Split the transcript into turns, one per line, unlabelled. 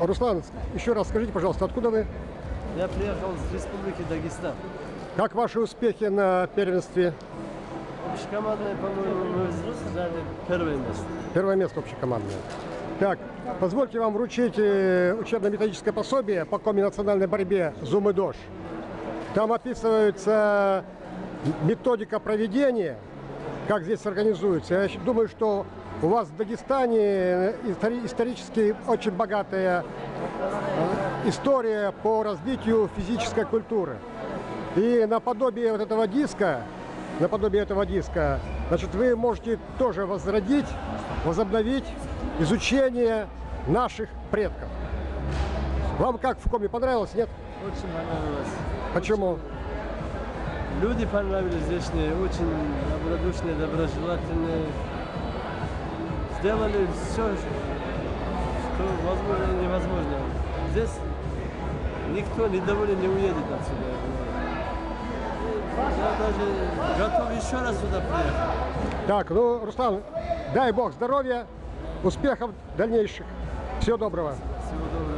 Руслан, еще раз скажите, пожалуйста, откуда вы?
Я приехал с Республики Дагестан.
Как ваши успехи на первенстве?
Общекомандное, по-моему, мы заняли первое место.
Первое место общекомандное. Так, позвольте вам вручить учебно-методическое пособие по комбинациональной борьбе «Зум и ДОЖ». Там описывается методика проведения, как здесь организуется. Я думаю, что у вас в Дагестане исторически очень богатая история по развитию физической культуры. И наподобие вот этого диска, значит, вы можете тоже возобновить изучение наших предков. Вам как в Коми понравилось, нет?
Очень понравилось.
Почему?
Люди понравились здешние, очень добродушные, доброжелательные. Сделали все, что возможно и невозможно. Здесь никто недоволен не уедет отсюда. Я даже готов еще раз сюда приехать.
Так, ну, Руслан, дай Бог здоровья, успехов дальнейших. Всего доброго.
Всего доброго.